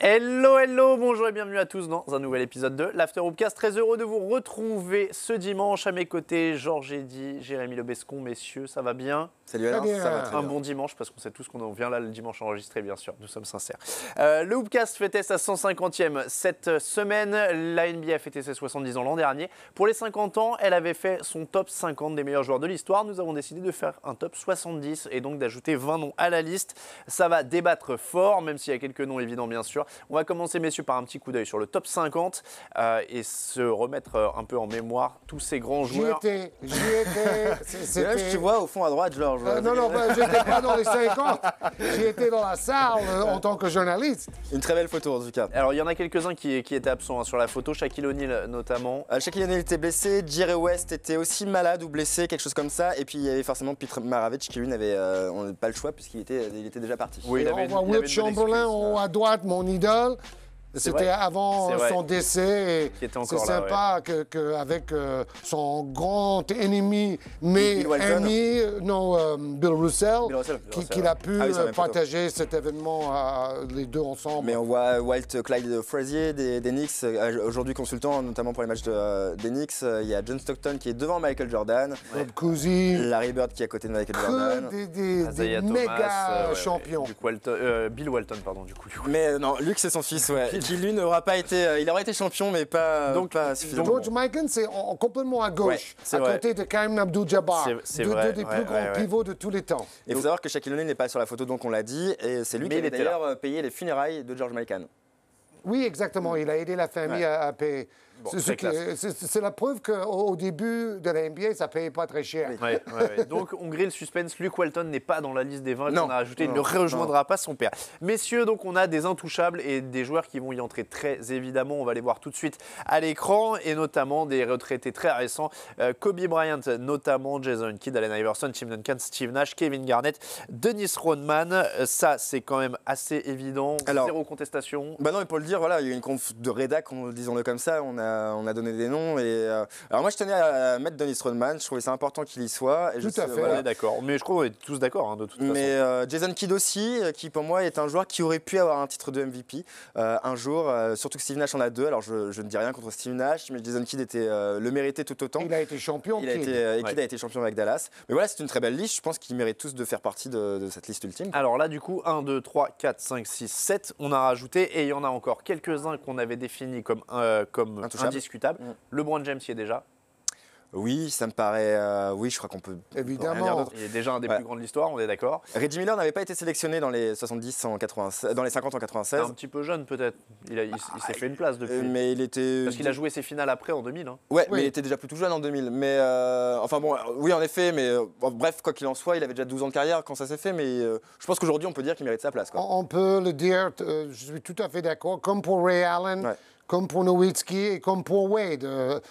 Hello, hello, bonjour et bienvenue à tous dans un nouvel épisode de l'After Hoopcast. Très heureux de vous retrouver ce dimanche. À mes côtés, Georges Eddy, Jérémy Lebescon. Messieurs, ça va bien? Salut Alain, ça va très bien. Un bon dimanche parce qu'on sait tous qu'on vient là le dimanche enregistré, bien sûr, nous sommes sincères. Le Hoopcast fêtait sa 150e cette semaine. La NBA a fêté ses 70 ans l'an dernier. Pour les 50 ans, elle avait fait son top 50 des meilleurs joueurs de l'histoire. Nous avons décidé de faire un top 70 et donc d'ajouter 20 noms à la liste. Ça va débattre fort, même s'il y a quelques noms évidents, bien sûr. On va commencer, messieurs, par un petit coup d'œil sur le top 50 et se remettre un peu en mémoire tous ces grands joueurs. J'y étais. Là, tu vois au fond à droite, Georges. Non, j'étais pas dans les 50. J'y étais dans la salle en tant que journaliste. Une très belle photo en tout cas. Alors, il y en a quelques-uns qui étaient absents sur la photo. Shaquille O'Neal notamment. Shaquille O'Neal était blessé, Jerry West était aussi malade ou blessé, quelque chose comme ça. Et puis il y avait forcément Peter Maravich qui lui n'avait pas le choix puisqu'il était déjà parti. Oui, on voit Wilt Chamberlain à droite, mon idole. C'était avant son décès. C'est sympa qu'avec son grand ennemi, mais ami, Bill Russell, qu'il a pu partager cet événement les deux ensemble. Mais on voit Walt Clyde Frazier des Knicks, aujourd'hui consultant notamment pour les matchs des Knicks. Il y a John Stockton qui est devant Michael Jordan. Bob Cousy. Larry Bird qui est à côté de Michael Jordan. Des méga champions. Bill Walton, pardon, du coup. Mais non, Luke c'est son fils, ouais. Qui lui n'aura pas été, il aurait été champion, mais pas suffisamment. George Mikan, c'est complètement à gauche, à côté de Kareem Abdul-Jabbar, deux des plus grands pivots de tous les temps. Il faut savoir que Shaquille O'Neal n'est pas sur la photo, donc on l'a dit, et c'est lui qui a d'ailleurs payé les funérailles de George Mikan. Oui, exactement. Il a aidé la famille à payer. Bon, c'est la preuve qu'au début de la NBA, ça ne payait pas très cher. Donc, on grille le suspense. Luke Walton n'est pas dans la liste des 20 qu'on a ajouté. Il ne rejoindra pas son père. Messieurs, donc, on a des intouchables et des joueurs qui vont y entrer très évidemment. On va les voir tout de suite à l'écran et notamment des retraités très récents. Kobe Bryant, notamment Jason Kidd, Allen Iverson, Tim Duncan, Steve Nash, Kevin Garnett, Dennis Rodman. Ça, c'est quand même assez évident. Alors, zéro contestation. Bah non, mais pour le dire, voilà, il y a eu une conf de rédac, disons-le comme ça. On a donné des noms. Alors moi, je tenais à mettre Dennis Rodman. Je trouvais ça important qu'il y soit. Tout à fait. On est d'accord. Mais je crois qu'on est tous d'accord, de toute façon. Mais Jason Kidd aussi, qui pour moi est un joueur qui aurait pu avoir un titre de MVP un jour. Surtout que Steve Nash en a deux. Alors je ne dis rien contre Steve Nash, mais Jason Kidd le méritait tout autant. Il a été champion. Kidd a été champion avec Dallas. Mais voilà, c'est une très belle liste. Je pense qu'ils méritent tous de faire partie de cette liste ultime. Alors là, du coup, 1, 2, 3, 4, 5, 6, 7, on a rajouté. Et il y en a encore quelques-uns qu'on avait définis comme indiscutable. LeBron James y est déjà. Oui, ça me paraît. Oui, je crois qu'on peut. Évidemment. Il est déjà un des plus grands de l'histoire, on est d'accord. Reggie Miller n'avait pas été sélectionné dans les 70 en 96, dans les 50 en 96. Un petit peu jeune peut-être. Il s'est fait une place depuis. Mais il était. Parce qu'il a joué ses finales après en 2000. Hein. Ouais, mais il était déjà plutôt jeune en 2000. Mais enfin bon, oui en effet, mais bref, quoi qu'il en soit, il avait déjà 12 ans de carrière quand ça s'est fait. Mais je pense qu'aujourd'hui, on peut dire qu'il mérite sa place. On peut le dire. Je suis tout à fait d'accord. Comme pour Ray Allen. Ouais. Comme pour Nowitzki et comme pour Wade.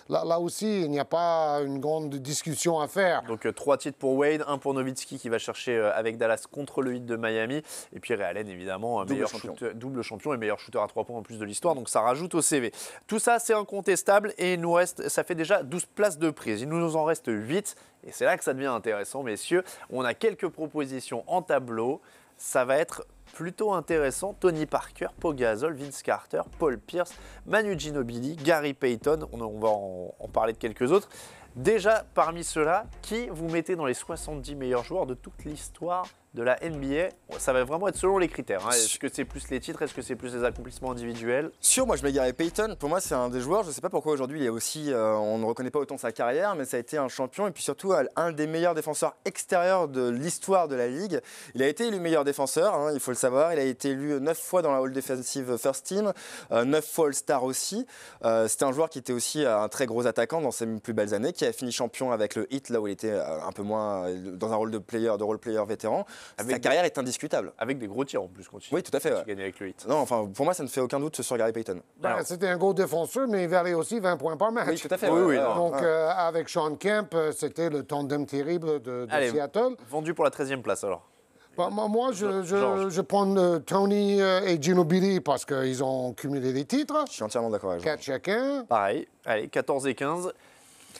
Là aussi, il n'y a pas une grande discussion à faire. Donc 3 titres pour Wade, 1 pour Nowitzki qui va chercher avec Dallas contre le Heat de Miami. Et puis Ray Allen, évidemment, double champion et meilleur shooter à 3 points en plus de l'histoire. Donc ça rajoute au CV. Tout ça, c'est incontestable et il nous reste, ça fait déjà 12 places de prise. Il nous en reste 8 et c'est là que ça devient intéressant, messieurs. On a quelques propositions en tableau. Ça va être plutôt intéressant. Tony Parker, Pau Gasol, Vince Carter, Paul Pierce, Manu Ginobili, Gary Payton. On va en parler de quelques autres. Déjà, parmi ceux-là, qui vous mettez dans les 70 meilleurs joueurs de toute l'histoire de la NBA? Ça va vraiment être selon les critères. Hein. Est-ce que c'est plus les titres? Est-ce que c'est plus les accomplissements individuels? Moi je mets Gary Payton. Pour moi, c'est un des joueurs. Je ne sais pas pourquoi aujourd'hui il est aussi. On ne reconnaît pas autant sa carrière, mais ça a été un champion et puis surtout un des meilleurs défenseurs extérieurs de l'histoire de la ligue. Il a été élu meilleur défenseur, hein, il faut le savoir. Il a été élu 9 fois dans la All Defensive First Team, 9 fois All-Star aussi. C'était un joueur qui était aussi un très gros attaquant dans ses plus belles années, qui a fini champion avec le Heat, là où il était un peu moins dans un rôle de role player vétéran. Sa carrière est indiscutable. Avec des gros tirs en plus. Oui, tout à fait. Ouais. Gagné avec le Heat. Non, enfin, pour moi, ça ne fait aucun doute sur Gary Payton. C'était un gros défenseur, mais il valait aussi 20 points par match. Oui, tout à fait. Oui, donc, avec Sean Kemp, c'était le tandem terrible de Seattle. Vendu pour la 13e place alors. Moi, je prends Tony et Ginobili parce qu'ils ont cumulé les titres. Je suis entièrement d'accord avec 4 chacun. Pareil. Allez, 14 et 15.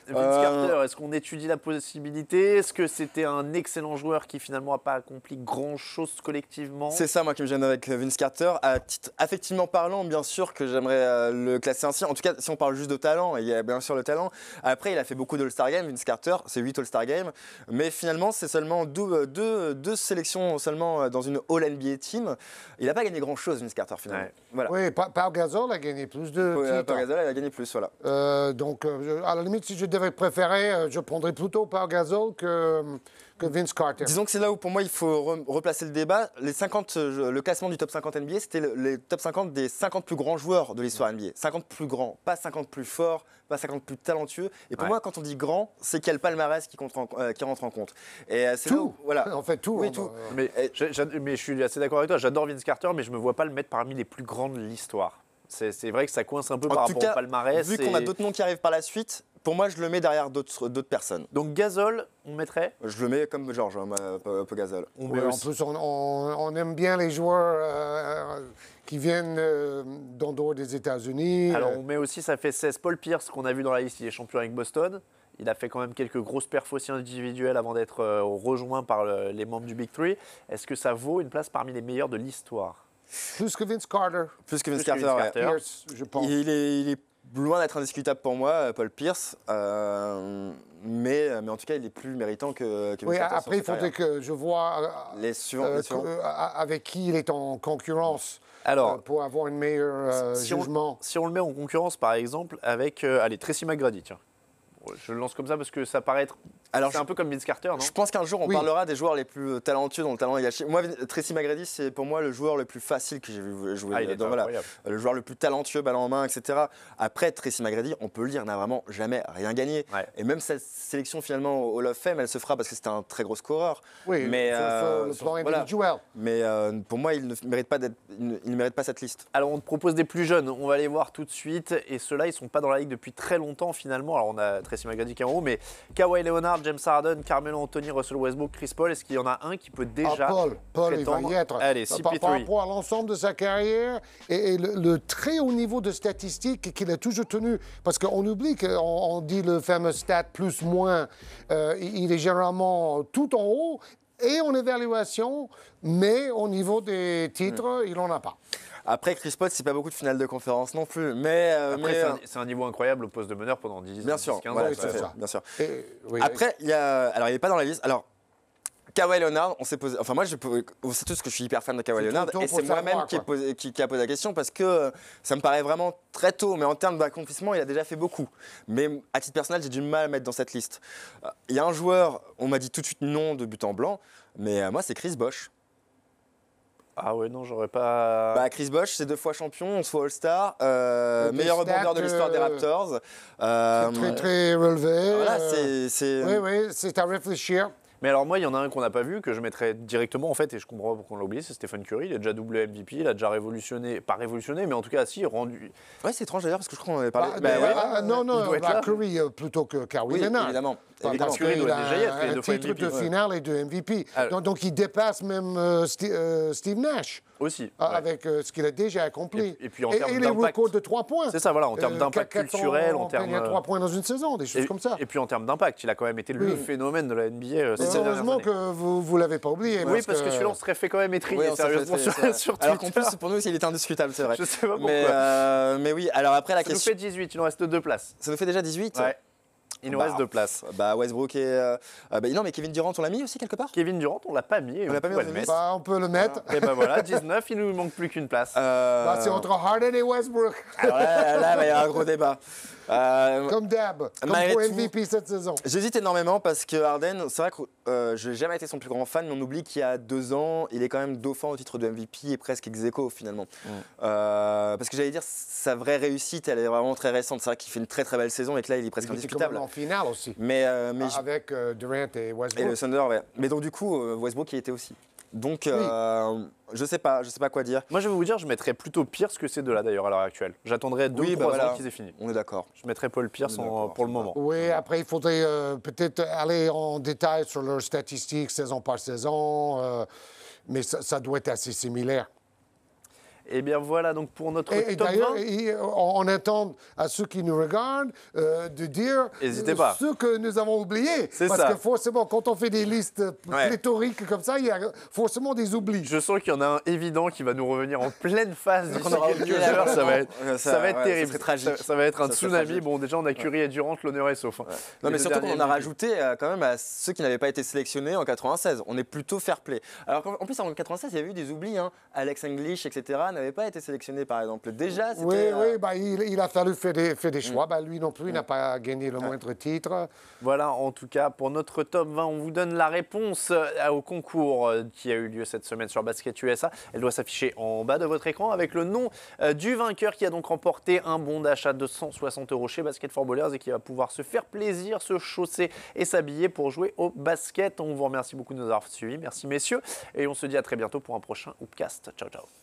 Vince Carter, est-ce qu'on étudie la possibilité? Est-ce que c'était un excellent joueur qui finalement n'a pas accompli grand-chose collectivement? C'est ça, moi, qui me gêne avec Vince Carter. À titre affectivement parlant, bien sûr que j'aimerais le classer ainsi. En tout cas, si on parle juste de talent, il y a bien sûr le talent. Après, il a fait beaucoup d'All-Star Games, Vince Carter, c'est 8 All-Star Games. Mais finalement, c'est seulement deux sélections seulement dans une All-NBA team. Il n'a pas gagné grand-chose, Vince Carter, finalement. Ouais. Voilà. Oui, Pau Gasol a gagné plus de titres. Pau Gasol a gagné plus, voilà. Donc, à la limite, si je devais préférer, je prendrais plutôt Pau Gasol que Vince Carter. Disons que c'est là où, pour moi, il faut replacer le débat. Le classement du top 50 NBA, c'était les top 50 des 50 plus grands joueurs de l'histoire NBA. 50 plus grands, pas 50 plus forts, pas 50 plus talentueux. Et pour moi, quand on dit grand, c'est qu'il y a le palmarès qui rentre en compte. Et c'est tout. là où, voilà. En fait, tout. Oui, tout. Mais je suis assez d'accord avec toi. J'adore Vince Carter, mais je ne me vois pas le mettre parmi les plus grands de l'histoire. C'est vrai que ça coince un peu par rapport au palmarès. Vu qu'on a d'autres noms qui arrivent par la suite, pour moi, je le mets derrière d'autres personnes. Donc Gasol, on mettrait? Je le mets comme Georges, peu Gasol. En plus, on aime bien les joueurs qui viennent d'en dehors des États-Unis. Alors on met aussi, ça fait 16, Paul Pierce, qu'on a vu dans la liste, il est champion avec Boston. Il a fait quand même quelques grosses perfs aussi individuelles avant d'être rejoint par les membres du Big Three. Est-ce que ça vaut une place parmi les meilleurs de l'histoire? Plus que Vince Carter. Plus que Vince Carter. Pierce, je pense. Il est loin d'être indiscutable pour moi, Paul Pierce. Mais en tout cas, il est plus méritant que Vince Carter. Après, il faudrait que je vois les suivants. avec qui il est en concurrence. Alors, pour avoir un meilleur jugement. Si on le met en concurrence, par exemple, avec Tracy McGrady, tiens. Je le lance comme ça parce que ça paraît être... C'est un peu comme Vince Carter, non? Je pense qu'un jour, on parlera des joueurs les plus talentueux dont le talent est gâché. Moi, Tracy McGrady, c'est pour moi le joueur le plus facile que j'ai vu jouer. Il est incroyable. Le joueur le plus talentueux, ballon en main, etc. Après, Tracy McGrady, on peut le dire, n'a vraiment jamais rien gagné. Ouais. Et même cette sélection, finalement, au Hall of Fame, elle se fera parce que c'était un très gros scoreur. Oui, mais, le plan individuel. Mais pour moi, il ne mérite pas cette liste. Alors, on te propose des plus jeunes. On va les voir tout de suite. Et ceux-là, ils ne sont pas dans la ligue depuis très longtemps, finalement. Alors, on a Tracy McGrady qui est en haut, mais Kawhi Leonard, James Harden, Carmelo Anthony, Russell Westbrook, Chris Paul, est-ce qu'il y en a un qui peut déjà Paul, il va y être. Allez, par rapport à l'ensemble de sa carrière et le très haut niveau de statistiques qu'il a toujours tenu, parce qu'on oublie qu'on dit le fameux stat plus-moins, il est généralement tout en haut et en évaluation, mais au niveau des titres, il n'en a pas. Après, Chris Paul, c'est pas beaucoup de finales de conférence non plus. Mais c'est un niveau incroyable au poste de meneur pendant 10-15 ans. Voilà, bien sûr. Après, il n'est pas dans la liste. Alors, Kawhi Leonard, on s'est posé. Enfin, moi, on sait tous que je suis hyper fan de Kawhi Leonard. Et c'est moi-même qui a posé la question parce que ça me paraît vraiment très tôt. Mais en termes d'accomplissement, il a déjà fait beaucoup. Mais à titre personnel, j'ai du mal à mettre dans cette liste. Il y a un joueur, on m'a dit tout de suite non de but en blanc. Mais moi, c'est Chris Bosh. Ah ouais, non, j'aurais pas... Chris Bosh, c'est 2 fois champion, 11 fois All-Star, meilleur rebondeur de l'histoire des Raptors. Très, très relevé. Voilà, Oui, c'est à réfléchir. Mais alors moi, il y en a un qu'on n'a pas vu, que je mettrais directement en fait, et je comprends pas pourquoi on l'a oublié, c'est Stephen Curry. Il a déjà doublé MVP, il a déjà révolutionné, pas révolutionné, mais en tout cas, si, rendu... Ouais, c'est étrange d'ailleurs, parce que je crois qu'on en avait parlé. Non, Curry plutôt que Kawhi Leonard. Évidemment. Parce qu'il a un titre de finale et de MVP. Donc il dépasse même Steve Nash. Aussi. Avec ce qu'il a déjà accompli. Et puis en termes les records de 3 points. C'est ça, voilà, en termes d'impact culturel, en termes... 3 points dans une saison, des choses comme ça. Et puis en termes d'impact, il a quand même été le phénomène de la NBA. Heureusement que vous ne l'avez pas oublié. Oui, parce que celui-là, on serait fait quand même étrier, sérieusement, sur Twitter. Alors qu'en plus, pour nous, il était indiscutable, c'est vrai. Je sais pas pourquoi. Mais oui, alors après la question... Ça nous fait 18, il nous reste 2 places. Ça nous fait déjà 18 ? Ouais. Il nous reste 2 places. Westbrook et... non, mais Kevin Durant, on l'a mis aussi quelque part ? Kevin Durant, on l'a pas mis. On l'a pas mis, on peut le mettre. Et voilà, 19, il nous manque plus qu'une place. C'est entre Harden et Westbrook. Alors là, il va y avoir un gros débat. Comme d'hab, comme pour MVP cette saison. J'hésite énormément parce que Harden, c'est vrai que je n'ai jamais été son plus grand fan, mais on oublie qu'il y a 2 ans, il est quand même dauphin au titre de MVP et presque ex-aequo finalement. Parce que j'allais dire, sa vraie réussite, elle est vraiment très récente. C'est vrai qu'il fait une très très belle saison et que là, il est presque indiscutable. En finale aussi. Avec Durant et Westbrook. Et le Thunder, ouais. Mais donc du coup, Westbrook y était aussi. Donc, je sais pas quoi dire. Moi, je vais vous dire, je mettrais plutôt Pierce que ces deux-là, d'ailleurs, à l'heure actuelle. J'attendrais 2 ou 3 ans qu'ils aient fini. On est d'accord. Je mettrais Paul Pierce pour le moment. Oui, après, il faudrait peut-être aller en détail sur leurs statistiques saison par saison, mais ça doit être assez similaire. Et bien voilà donc pour notre top 20. On attend à ceux qui nous regardent de dire ce que nous avons oublié. Parce que forcément, quand on fait des listes pléthoriques comme ça, il y a forcément des oublis. Je sens qu'il y en a un évident qui va nous revenir en pleine phase d'ici quelques heures. Ça va être terrible. Ça va être un tsunami. Bon, déjà, on a Curie et Durant, l'honneur est sauf. Non, mais surtout qu'on a rajouté quand même à ceux qui n'avaient pas été sélectionnés en 96. On est plutôt fair play. Alors en plus, en 96, il y avait eu des oublis. Alex English, etc. n'avaient pas été sélectionnés, par exemple. Déjà, c'était... Oui, il a fallu faire des choix. Lui non plus, il n'a pas gagné le moindre titre. Voilà, en tout cas, pour notre top 20, on vous donne la réponse au concours qui a eu lieu cette semaine sur Basket USA. Elle doit s'afficher en bas de votre écran avec le nom du vainqueur qui a donc remporté un bon d'achat de 160 € chez Basket for Ballers et qui va pouvoir se faire plaisir, se chausser et s'habiller pour jouer au basket. On vous remercie beaucoup de nous avoir suivis. Merci messieurs et on se dit à très bientôt pour un prochain Hoopcast. Ciao, ciao.